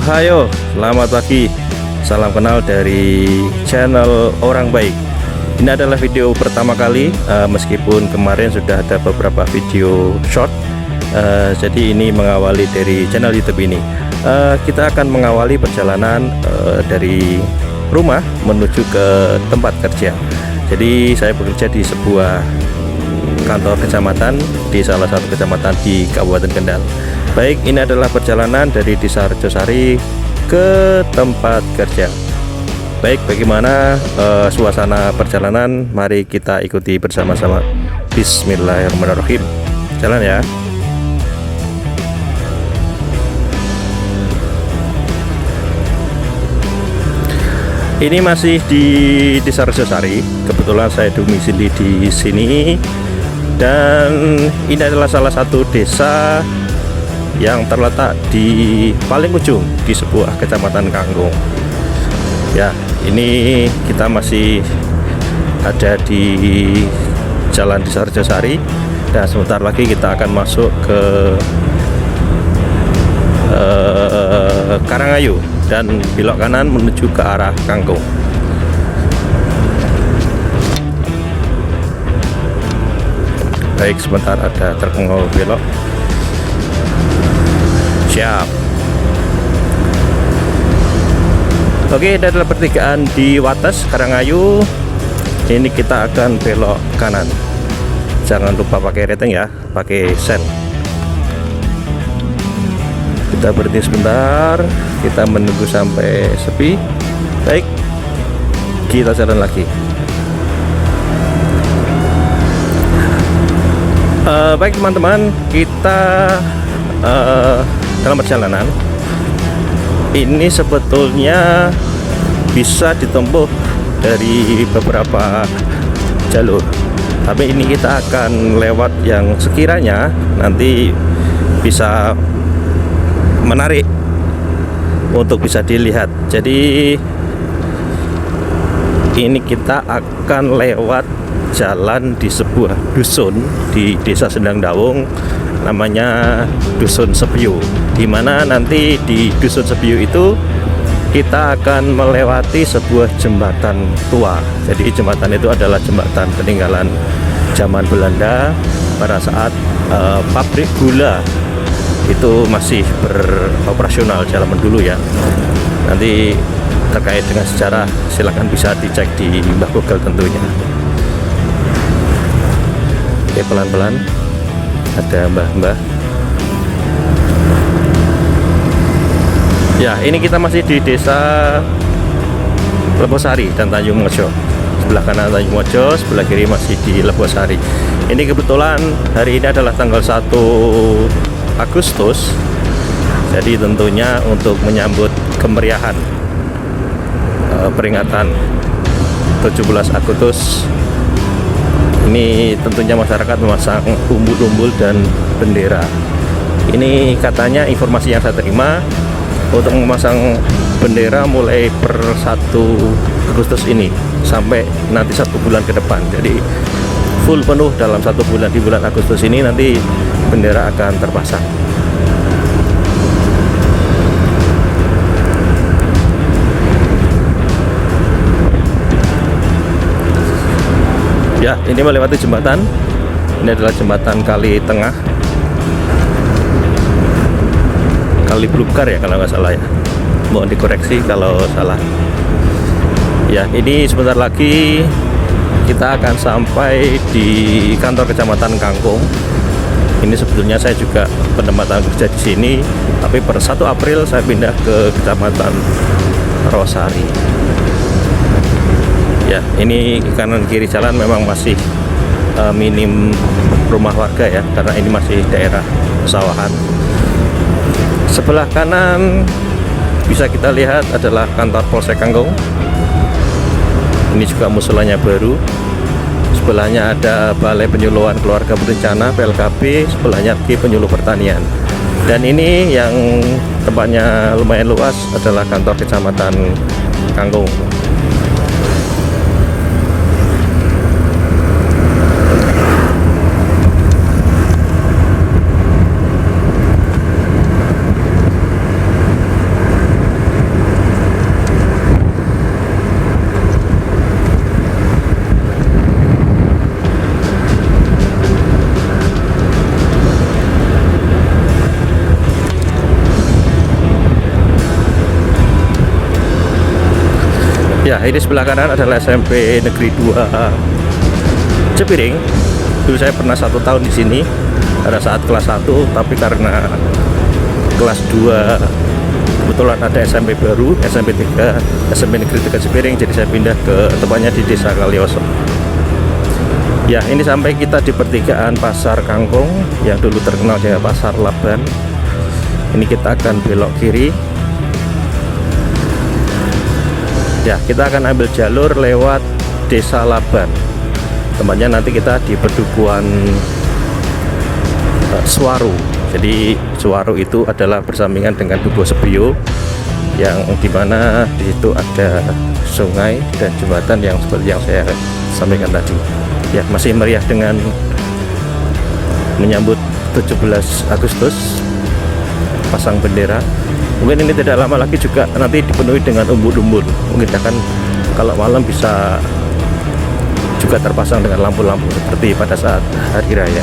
Hayo, selamat pagi. Salam kenal dari channel Orang Baik. Ini adalah video pertama kali, meskipun kemarin sudah ada beberapa video short. Jadi ini mengawali dari channel YouTube ini. Kita akan mengawali perjalanan dari rumah menuju ke tempat kerja. Jadi saya bekerja di sebuah kantor kecamatan di salah satu kecamatan di Kabupaten Kendal. Baik, ini adalah perjalanan dari Desa Rejosari ke tempat kerja. Baik, bagaimana suasana perjalanan? Mari kita ikuti bersama-sama. Bismillahirrahmanirrahim. Jalan ya. Ini masih di Desa Rejosari. Kebetulan saya domisili di sini, dan ini adalah salah satu desa yang terletak di paling ujung di sebuah kecamatan Kangkung. Ya, ini kita masih ada di Jalan Desa Rejosari, dan sebentar lagi kita akan masuk ke Karangayu dan belok kanan menuju ke arah Kangkung. Baik, sebentar ada truk mau belok. Siap. Oke, ini adalah pertigaan di Wates, Karangayu. Ini kita akan belok kanan. Jangan lupa pakai rating ya, pakai sen. Kita berhenti sebentar, kita menunggu sampai sepi. Baik, kita jalan lagi. Baik teman-teman, kita dalam perjalanan ini sebetulnya bisa ditempuh dari beberapa jalur, tapi ini kita akan lewat yang sekiranya nanti bisa menarik untuk bisa dilihat. Jadi ini kita akan lewat jalan di sebuah dusun di Desa Sendang Dawung, namanya Dusun Sepiu, dimana nanti di Dusun Sepiu itu kita akan melewati sebuah jembatan tua. Jadi jembatan itu adalah jembatan peninggalan zaman Belanda pada saat pabrik gula itu masih beroperasional zaman dulu ya. Nanti terkait dengan sejarah silakan bisa dicek di Mbah Google tentunya. Oke, pelan-pelan ada mbah-mbah. Ya, ini kita masih di Desa Lebosari dan Tanjung Mojo. Sebelah kanan Tanjung Mojo, sebelah kiri masih di Lebosari. Ini kebetulan hari ini adalah tanggal 1 Agustus. Jadi tentunya untuk menyambut kemeriahan peringatan 17 Agustus ini, tentunya masyarakat memasang umbul-umbul dan bendera. Ini katanya informasi yang saya terima untuk memasang bendera mulai per 1 Agustus ini sampai nanti 1 bulan ke depan. Jadi full penuh dalam 1 bulan, di bulan Agustus ini nanti bendera akan terpasang. Ya, ini melewati jembatan. Ini adalah jembatan Kali Tengah, Kali Blukar ya kalau nggak salah ya. Mohon dikoreksi kalau salah. Ya, ini sebentar lagi kita akan sampai di kantor kecamatan Kangkung. Ini sebetulnya saya juga penempatan kerja di sini, tapi per 1 April saya pindah ke kecamatan Rosari. Ya, ini kanan kiri jalan memang masih minim rumah warga ya, karena ini masih daerah pesawahan. Sebelah kanan bisa kita lihat adalah kantor Polsek Kangkung. Ini juga musolanya baru. Sebelahnya ada Balai Penyuluhan Keluarga Berencana PLKB, sebelahnya lagi Penyuluh Pertanian. Dan ini yang tempatnya lumayan luas adalah kantor Kecamatan Kangkung. Ya, ini sebelah kanan adalah SMP Negeri 2 Cepiring. Dulu saya pernah 1 tahun di sini pada saat kelas 1, tapi karena kelas 2 kebetulan ada SMP baru, SMP 3, SMP Negeri 3 Cepiring, jadi saya pindah ke tempatnya di Desa Kalioso. Ya, ini sampai kita di pertigaan Pasar Kangkung yang dulu terkenal dengan Pasar Laban. Ini kita akan belok kiri. Ya, kita akan ambil jalur lewat Desa Laban. Tempatnya nanti kita di Pedukuhan Suwaru. Jadi Suwaru itu adalah bersampingan dengan Dukuh Sebio, yang dimana di situ ada sungai dan jembatan yang seperti yang saya sampaikan tadi. Ya, masih meriah dengan menyambut 17 Agustus, pasang bendera. Mungkin ini tidak lama lagi juga nanti dipenuhi dengan umbul-umbul. Mungkin akan kalau malam bisa juga terpasang dengan lampu-lampu seperti pada saat hari raya.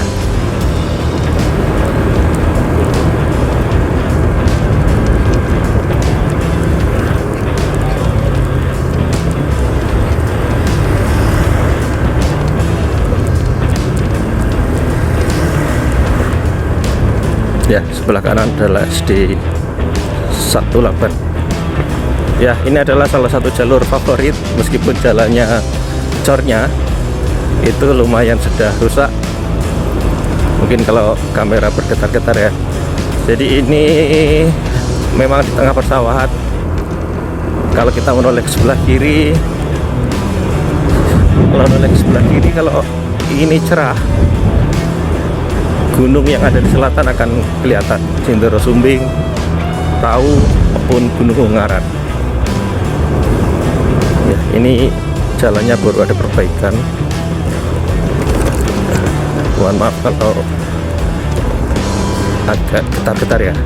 Ya, sebelah kanan adalah SD 1 Laban. Ya, ini adalah salah satu jalur favorit, meskipun jalannya cornya itu lumayan sudah rusak. Mungkin kalau kamera bergetar-getar ya. Jadi ini memang di tengah persawahan. Kalau kita menoleh ke sebelah kiri, kalau ini cerah, gunung yang ada di selatan akan kelihatan, Sindoro Sumbing, Tahu, maupun Gunung Ungaran. Ya, ini jalannya baru ada perbaikan. Mohon maaf kalau agak getar-getar ya.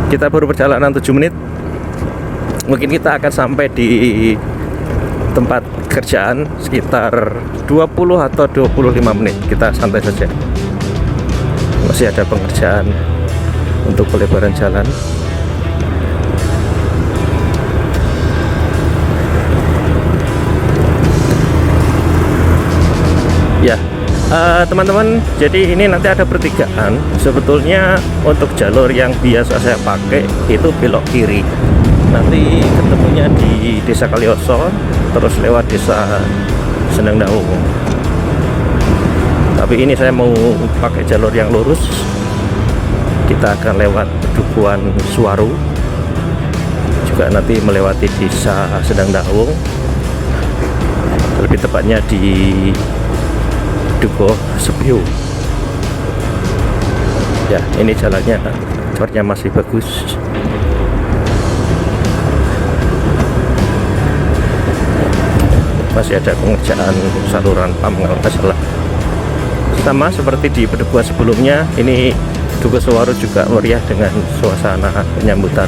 Kita baru perjalanan 7 menit. Mungkin kita akan sampai di tempat kerjaan sekitar 20 atau 25 menit. Kita santai saja. Masih ada pengerjaan untuk pelebaran jalan. Ya, teman-teman, jadi ini nanti ada pertigaan. Sebetulnya untuk jalur yang biasa saya pakai itu belok kiri, nanti ketemunya di Desa Kalioso, terus lewat Desa Sendangdaung. Tapi ini saya mau pakai jalur yang lurus. Kita akan lewat Pedukuhan Suwaru, juga nanti melewati Desa Sendangdaung, lebih tepatnya di Dukuh Sebio. Ya, ini jalannya, cornya masih bagus. Masih ada pengerjaan saluran PAM kalau nggak salah. Sama seperti di Pedukuhan sebelumnya, ini Dukuh Suwaru juga meriah dengan suasana penyambutan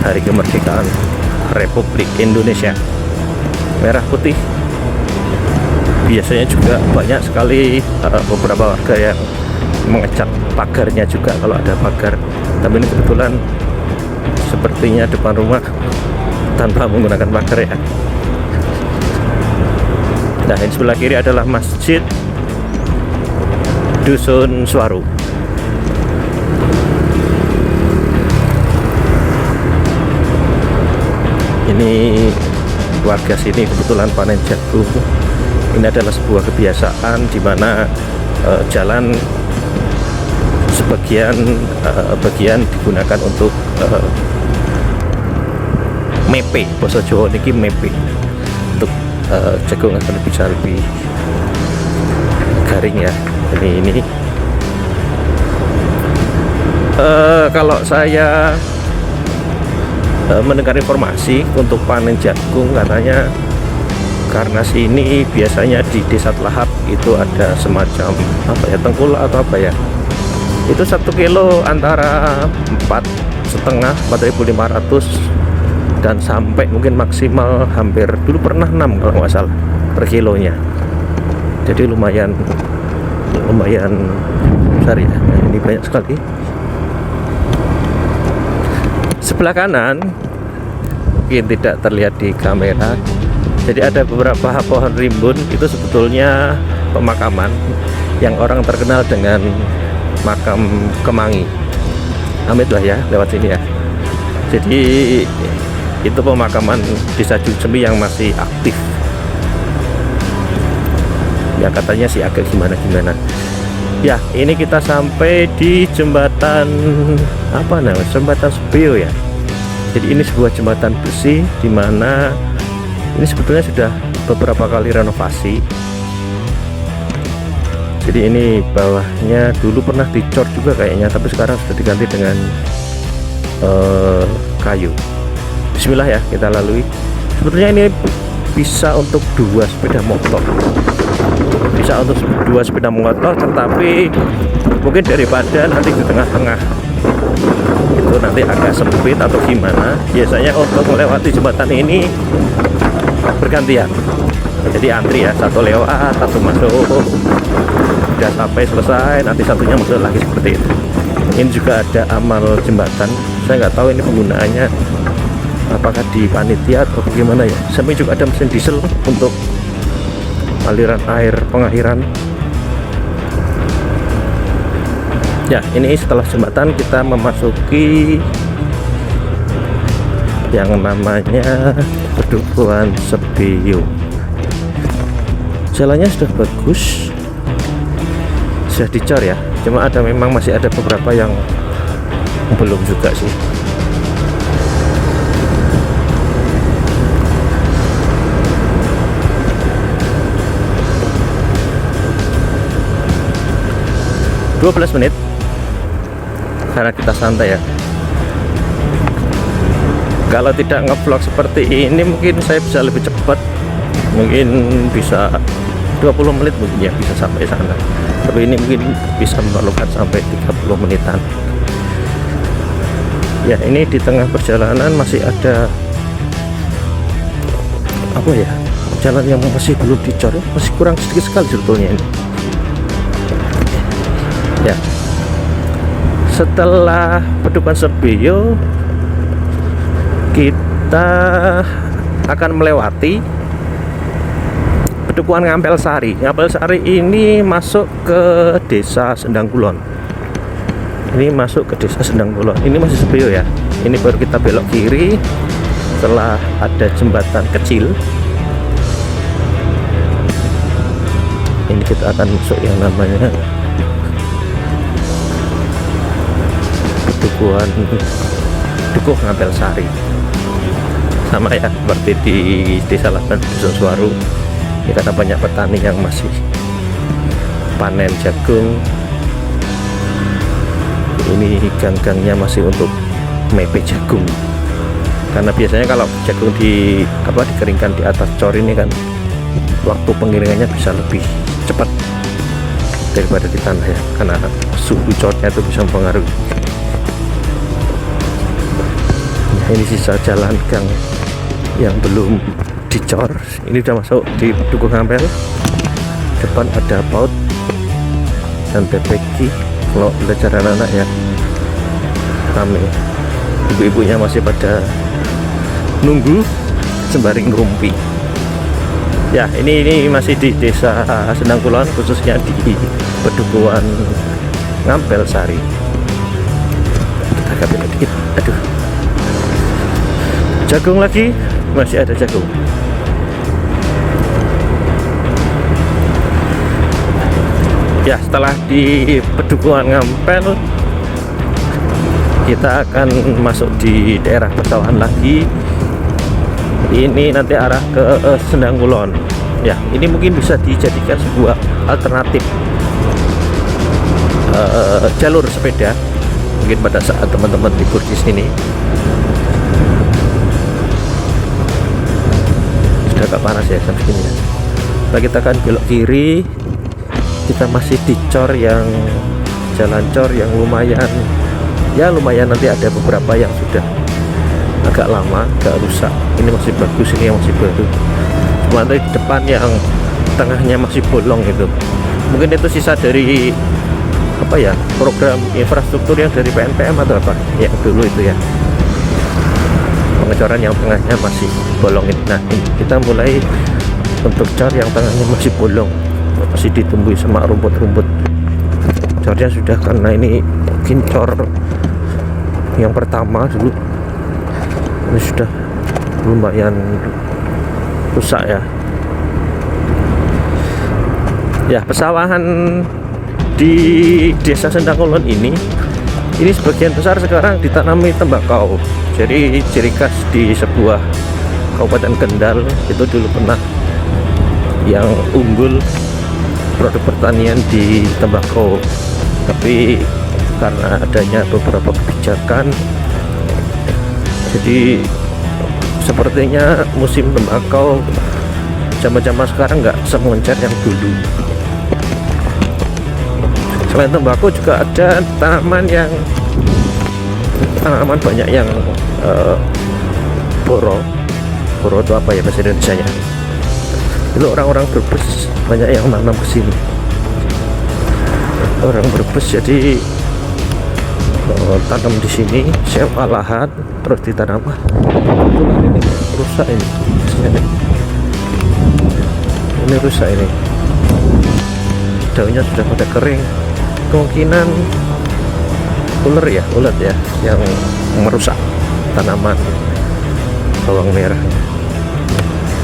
Hari Kemerdekaan Republik Indonesia. Merah putih. Biasanya juga banyak sekali beberapa warga yang mengecat pagarnya juga kalau ada pagar. Tapi ini kebetulan sepertinya depan rumah tanpa menggunakan pagar ya. Nah, ini sebelah kiri adalah Masjid Dusun Suwaru. Ini warga sini kebetulan panen jagung. Ini adalah sebuah kebiasaan di mana jalan bagian digunakan untuk mepe, bahasa Jawa niki mepe, untuk jagung akan bisa lebih garing ya. Ini kalau saya mendengar informasi untuk panen jagung, katanya karena sini biasanya di Desa Telahap itu ada semacam apa ya, tengkulak atau apa ya, itu 1 kilo antara 4,5 4.500 dan sampai mungkin maksimal hampir dulu pernah 6 kalau nggak salah per kilonya. jadi lumayan besar ya. Nah, ini banyak sekali. Sebelah kanan mungkin tidak terlihat di kamera, jadi ada beberapa pohon rimbun. Itu sebetulnya pemakaman yang orang terkenal dengan makam Kemangi. Amit lah ya lewat sini ya. Jadi itu pemakaman Desa Jungsemi yang masih aktif ya, katanya sih agak gimana ya. Ini kita sampai di jembatan apa namanya, jembatan Sebeo ya. Jadi ini sebuah jembatan besi di mana ini sebetulnya sudah beberapa kali renovasi. Jadi ini bawahnya dulu pernah dicor juga kayaknya, tapi sekarang sudah diganti dengan kayu. Bismillah ya, kita lalui. Sebetulnya ini bisa untuk 2 sepeda motor, bisa untuk 2 sepeda motor, tetapi mungkin daripada nanti di tengah-tengah itu nanti agak sempit atau gimana, biasanya untuk melewati jembatan ini bergantian. Jadi antri ya, satu lewat, satu masuk, udah sampai selesai, nanti satunya masuk lagi, seperti itu. Ini juga ada amal jembatan, saya nggak tahu ini penggunaannya apakah di panitia atau bagaimana ya. Sampai juga ada mesin diesel untuk aliran air pengairan ya. Ini setelah jembatan kita memasuki yang namanya Pedukuhan Sebeo. Jalannya sudah bagus, sudah dicor ya, cuma memang masih ada beberapa yang belum juga sih. (12 menit) karena kita santai ya. Kalau tidak ngevlog seperti ini mungkin saya bisa lebih cepat, mungkin bisa 20 menit mungkin ya, bisa sampai sana. Tapi ini mungkin bisa memerlukan sampai 30 menitan ya. Ini di tengah perjalanan masih ada apa ya, jalan yang masih belum dicor, masih kurang sedikit sekali sebetulnya ini ya. Setelah Pedukuhan Sebeo kita akan melewati Pedukuhan Ngampel Sari. Ngampel Sari ini masuk ke Desa Sendang Kulon. Ini masuk ke Desa Sendang Kulon. Ini masih Sebeo ya. Ini baru kita belok kiri setelah ada jembatan kecil. Ini kita akan masuk yang namanya Dukuh Ngampel Sari. Sama ya seperti di Desa Laban Dusun Suwaru. Ini karena banyak petani yang masih panen jagung. Ini gang-gangnya masih untuk mepe jagung. Karena biasanya kalau jagung dikeringkan di atas cor ini kan waktu pengiringannya bisa lebih cepat daripada di tanah ya, karena suhu cornya itu bisa mempengaruhi. Ini sisa jalan gang yang belum dicor. Ini udah masuk di Dukuh Ngampel. Depan ada PAUD dan PPK. Kalau belajar anak-anak ya rame, ibu-ibunya masih pada nunggu sembari ngerumpi ya. Ini masih di Desa Sendang Kulon, khususnya di Pedukuhan Ngampel Sari. Kita agak beda dikit, aduh. Jagung lagi, masih ada jagung. Ya, setelah di Pedukuhan Ngampel kita akan masuk di daerah persawahan lagi. Ini nanti arah ke Sendang Kulon ya. Ini mungkin bisa dijadikan sebuah alternatif jalur sepeda mungkin pada saat teman-teman libur di sini. Agak panas ya jam segini ya. Nah, kita akan belok kiri. Kita masih di cor yang jalan cor yang lumayan nanti ada beberapa yang sudah agak lama, agak rusak. Ini masih bagus, ini yang masih baru. Cuma di depan yang tengahnya masih bolong itu. Mungkin itu sisa dari apa ya, program infrastruktur yang dari PNPM atau apa yang dulu itu ya, pengecoran yang tengahnya masih bolong ini. Nah ini kita mulai untuk cor yang tengahnya masih bolong, masih ditumbuhi sama rumput-rumput. Cornya sudah, karena ini mungkin cor yang pertama dulu, ini sudah lumayan rusak ya. Ya, pesawahan di Desa Sendang Kulon ini sebagian besar sekarang ditanami tembakau. Jadi ciri khas di sebuah Kabupaten Kendal itu dulu pernah yang unggul produk pertanian di tembakau, tapi karena adanya beberapa kebijakan, jadi sepertinya musim tembakau zaman-zaman sekarang nggak semoncer yang dulu. Selain tembakau juga ada tanaman banyak yang boro itu apa ya bahasa Indonesia nya, itu orang-orang Brebes banyak yang nanam ke sini. Orang Brebes jadi tanam di sini, sewa lahan terus ditanam. Kebetulan ini rusak ini rusak ini, daunnya sudah pada kering. Kemungkinan ulet ya yang merusak tanaman bawang merah.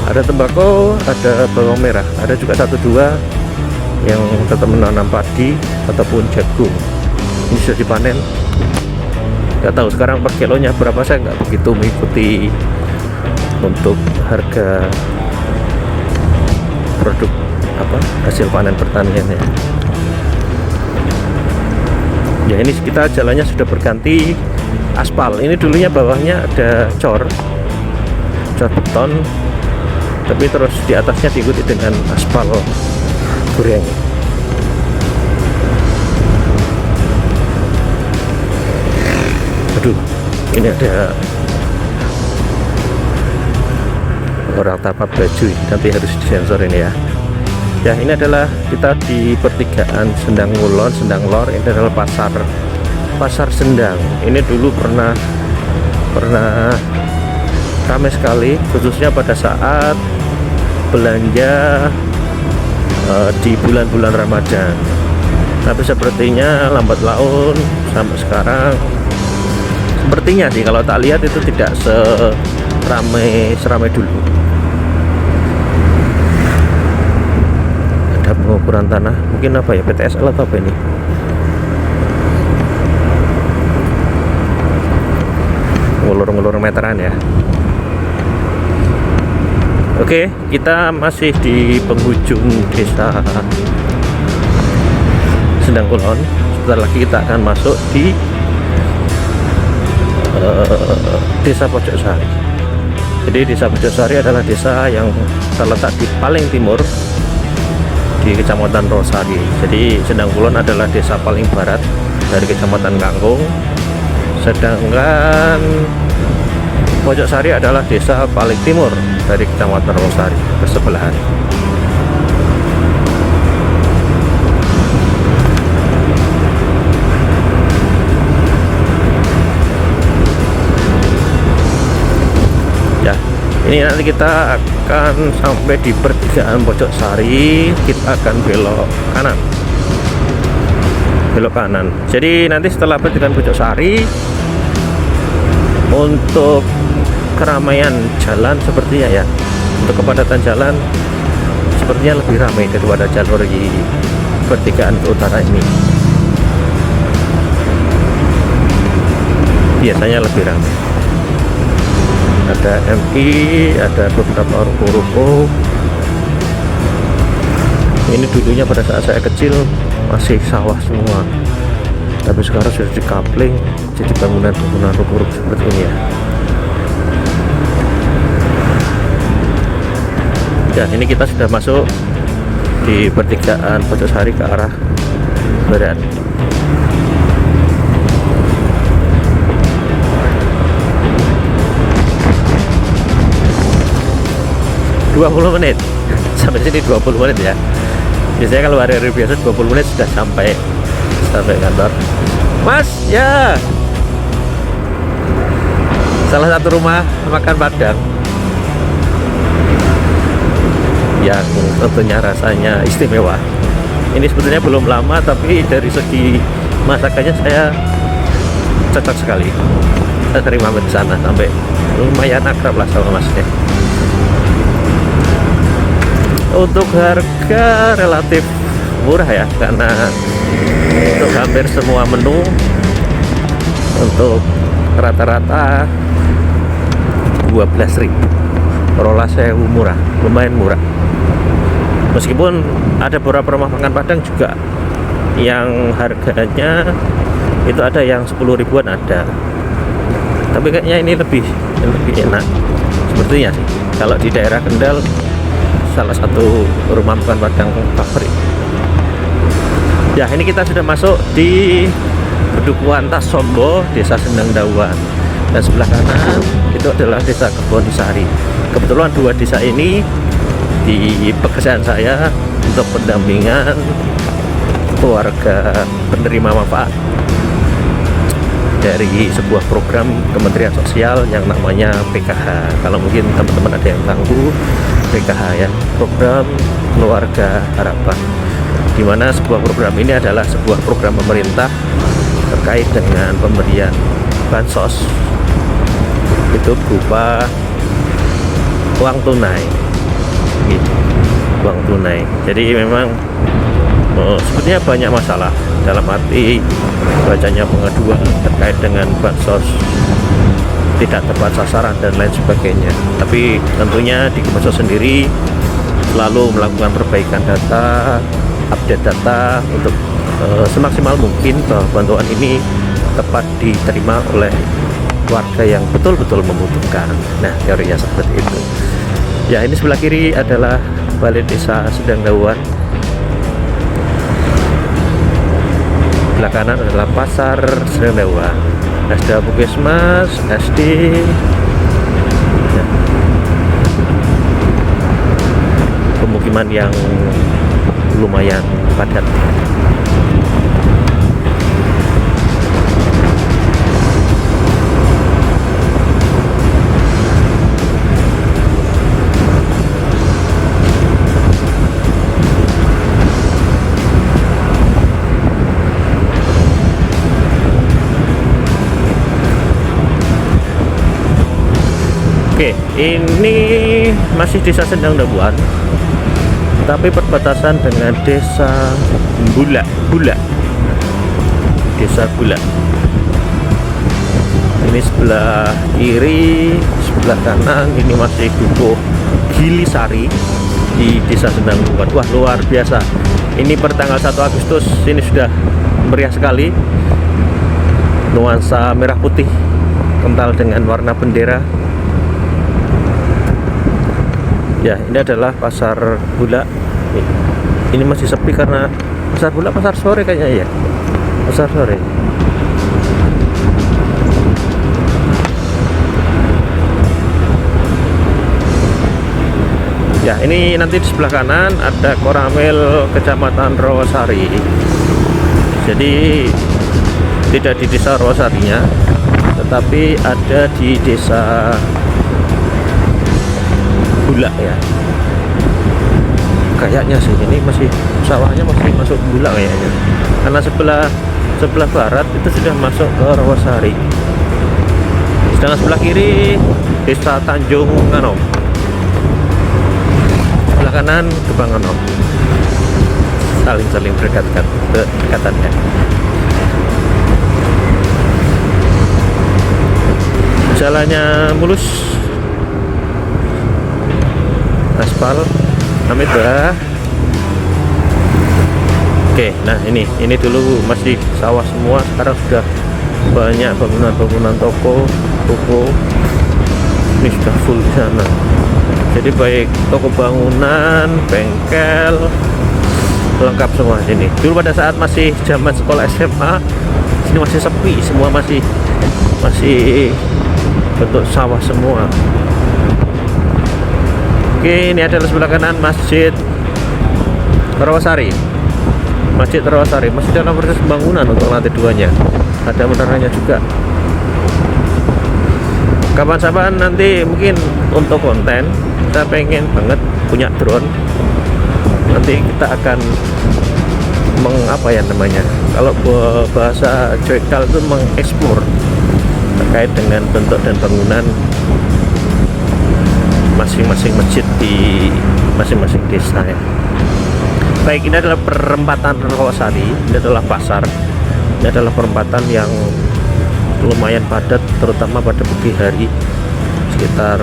Ada tembakau, ada bawang merah, ada juga 1-2 yang tetap menanam padi ataupun jagung. Ini sudah dipanen. Nggak tahu sekarang per kilonya berapa, saya nggak begitu mengikuti untuk harga produk hasil panen pertaniannya. Ya ini kita jalannya sudah berganti aspal. Ini dulunya bawahnya ada cor beton, tapi terus di atasnya diikuti dengan aspal goreng. Aduh, ini ada orang tapak baju, nanti harus disensor ini ya. Ya, ini adalah kita di pertigaan Sendang Kulon, Sendang Lor. Ini adalah pasar Sendang. Ini dulu pernah ramai sekali, khususnya pada saat belanja di bulan-bulan Ramadan. Tapi sepertinya lambat laun sampai sekarang, sepertinya sih kalau tak lihat itu tidak seramai dulu. Ada pengukuran tanah, mungkin apa ya, PTSL atau apa ini? Ngulur-ngulur meteran ya. Oke, kita masih di penghujung Desa Sendang Kulon. Sebentar lagi kita akan masuk di Desa Pojoksari. Jadi Desa Pojoksari adalah desa yang terletak di paling timur di Kecamatan Rosari. Jadi Sendang Kulon adalah desa paling barat dari Kecamatan Kangkung, sedangkan Pojoksari adalah desa paling timur dari Kecamatan Rosari, bersebelahan. Ya, ini nanti kita akan sampai di pertigaan Pojoksari, kita akan belok kanan. Jadi nanti setelah pertigaan Pojoksari, untuk keramaian jalan sepertinya ya, untuk kepadatan jalan sepertinya lebih ramai daripada jalur di pertigaan ke utara ini. Biasanya lebih ramai. Ada MI, ada beberapa ruko-ruko. Ini dulunya pada saat saya kecil masih sawah semua, tapi sekarang sudah dikapling jadi bangunan ruko-ruko seperti ini ya. Ya, ini kita sudah masuk di pertigaan Pojoksari ke arah barat. 20 menit sampai sini 20 menit ya. Biasanya kalau hari-hari biasa 20 menit sudah sampai kantor. Mas, ya. Salah satu rumah makan Padang yang tentunya rasanya istimewa. Ini sebetulnya belum lama, tapi dari segi masakannya saya cocok sekali. Saya sering mampir ke sana, sampai lumayan akrab lah sama masnya. Untuk harga relatif murah ya, karena untuk hampir semua menu untuk rata-rata 12.000. Rola sewu murah, lumayan murah. Meskipun ada beberapa rumah makan Padang juga yang harganya itu ada yang 10 ribuan ada, tapi kayaknya ini lebih enak sepertinya sih. Kalau di daerah Kendal, salah satu rumah makan Padang favorit. Ya, ini kita sudah masuk di Pedukuhan Tasombo, Desa Sendang Dawan, dan sebelah kanan itu adalah Desa Kebonisari. Kebetulan dua desa ini di pekerjaan saya untuk pendampingan keluarga penerima manfaat dari sebuah program Kementerian Sosial yang namanya PKH. Kalau mungkin teman-teman ada yang tahu PKH ya, Program Keluarga Harapan, di mana sebuah program ini adalah sebuah program pemerintah terkait dengan pemberian bansos itu berupa uang tunai gitu. Uang tunai. Jadi memang sebenarnya banyak masalah dalam arti bacanya pengaduan terkait dengan bansos tidak tepat sasaran dan lain sebagainya. Tapi tentunya di Kemensos sendiri selalu melakukan perbaikan data, update data untuk semaksimal mungkin bahwa bantuan ini tepat diterima oleh warga yang betul-betul membutuhkan. Nah, teorinya seperti itu. Ya, ini sebelah kiri adalah Balai Desa Sendang Dawan. Sebelah kanan adalah Pasar Sendang Dawan. Ada Puskesmas, SD. Ya. Pemukiman yang lumayan padat. Oke, ini masih Desa Sendang Dawan, tapi perbatasan dengan Desa Bula. Desa Bula. Ini sebelah kiri, sebelah kanan ini masih Dukuh Gilisari di Desa Sendang Dawan. Wah, luar biasa. Ini per tanggal 1 Agustus ini sudah meriah sekali. Nuansa merah putih kental dengan warna bendera. Ya, ini adalah Pasar Bula. Ini masih sepi karena Pasar Bula pasar sore kayaknya ya. Pasar sore. Ya, ini nanti di sebelah kanan ada Koramil Kecamatan Rawasari. Jadi tidak di Desa Rawasarinya, tetapi ada di Desa Bula ya. Kayaknya sih ini masih sawahnya masih masuk Bula kayaknya. Karena sebelah barat itu sudah masuk ke Rawasari. Sedangkan sebelah kiri Desa Tanjung Nganom. Sebelah kanan Gebang Nganom. Saling berdekatannya. Jalannya mulus, aspal, amit dah. Oke, nah ini dulu masih sawah semua, sekarang sudah banyak bangunan toko. Ini sudah full di sana. Jadi baik toko bangunan, bengkel, lengkap semua sini. Dulu pada saat masih zaman sekolah SMA, sini masih sepi, semua masih bentuk sawah semua. Oke, ini adalah sebelah kanan Masjid Rawasari. Masjid Rawasari masih dalam proses pembangunan untuk lantai 2-nya. Ada menaranya juga. Kapan-kapan nanti mungkin untuk konten kita pengen banget punya drone. Nanti kita akan mengapa ya namanya, kalau bahasa Joykal itu mengeksplor terkait dengan bentuk dan bangunan masing-masing masjid di masing-masing desa ya. Baik, ini adalah perempatan Rawasari, ini adalah pasar, ini adalah perempatan yang lumayan padat terutama pada pagi hari, sekitar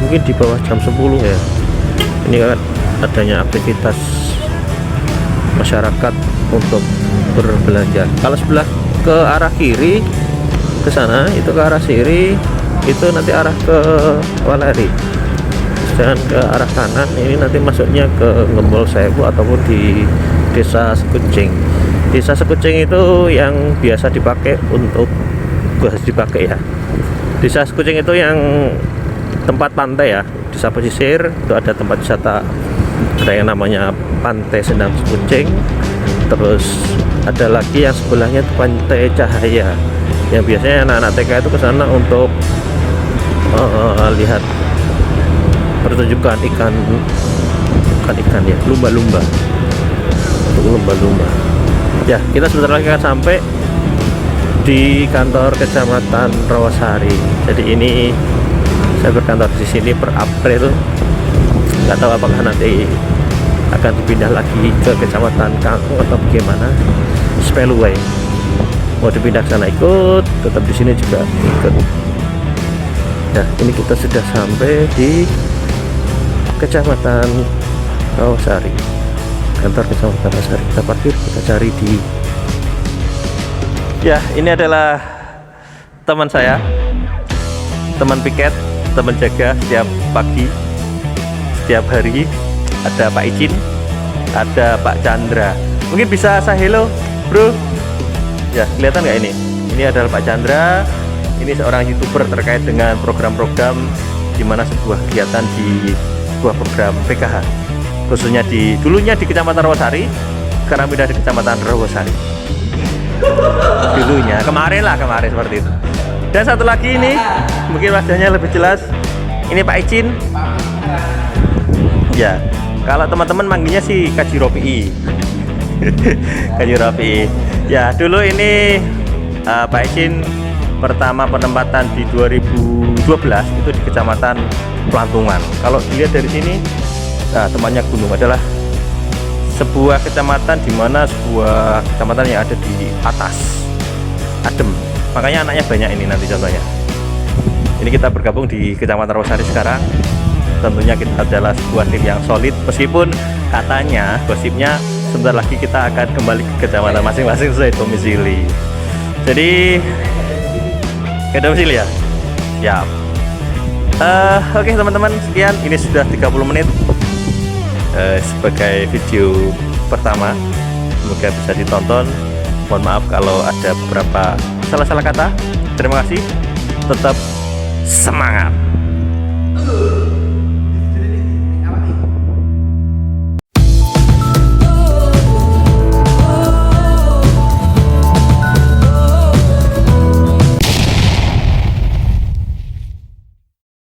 mungkin di bawah jam 10 ya. Ini kan adanya aktivitas masyarakat untuk berbelanja. Kalau sebelah ke arah kiri ke sana, itu ke arah kiri itu nanti arah ke Waleri, dan ke arah kanan ini nanti masuknya ke Gembol Sewu ataupun di Desa Sekucing. Desa Sekucing itu yang biasa dipakai untuk ya. Desa Sekucing itu yang tempat pantai ya, desa pesisir itu ada tempat wisata, ada yang namanya Pantai Sendang Sekucing, terus ada lagi yang sebelahnya itu Pantai Cahaya, yang biasanya anak-anak TK itu ke sana untuk lihat pertunjukan ikan ya, lumba-lumba, untuk lumba-lumba ya. Kita sebentar lagi akan sampai di kantor Kecamatan Rawasari. Jadi ini saya berkantor di sini per April, nggak tahu apakah nanti akan dipindah lagi ke Kecamatan Kangkung atau bagaimana. Spelway mau dipindah ke sana ikut, tetap di sini juga ikut. Nah, ini kita sudah sampai di Kecamatan Rawasari, kantor Kecamatan Rawasari. Kita parkir, kita cari di ya. Ini adalah teman saya, teman piket, teman jaga setiap pagi, setiap hari. Ada Pak Icin, ada Pak Chandra. Mungkin bisa saya hello bro ya, kelihatan nggak ini? Ini adalah Pak Chandra. Ini seorang YouTuber terkait dengan program-program di mana sebuah kegiatan di sebuah program PKH, khususnya dulunya di Kecamatan Rawasari, sekarang pindah di Kecamatan Rawasari. Dulunya kemarin seperti itu. Dan satu lagi ini mungkin wajahnya lebih jelas, ini Pak Icin ya. Kalau teman-teman manggilnya sih Kaji Ropi. Kaji Ropi ya. Dulu ini Pak Icin pertama penempatan di 2012 itu di Kecamatan Pelantungan. Kalau dilihat dari sini, nah, temannya gunung adalah sebuah kecamatan di mana sebuah kecamatan yang ada di atas, adem. Makanya anaknya banyak ini nanti contohnya. Ini kita bergabung di Kecamatan Rawasari sekarang. Tentunya kita adalah sebuah tim yang solid, meskipun katanya gosipnya sebentar lagi kita akan kembali ke kecamatan masing-masing sesuai domisili. Jadi ke domisili ya. Siap. Oke teman-teman, sekian. Ini sudah 30 menit sebagai video pertama. Semoga bisa ditonton. Mohon maaf kalau ada beberapa salah-salah kata. Terima kasih. Tetap semangat.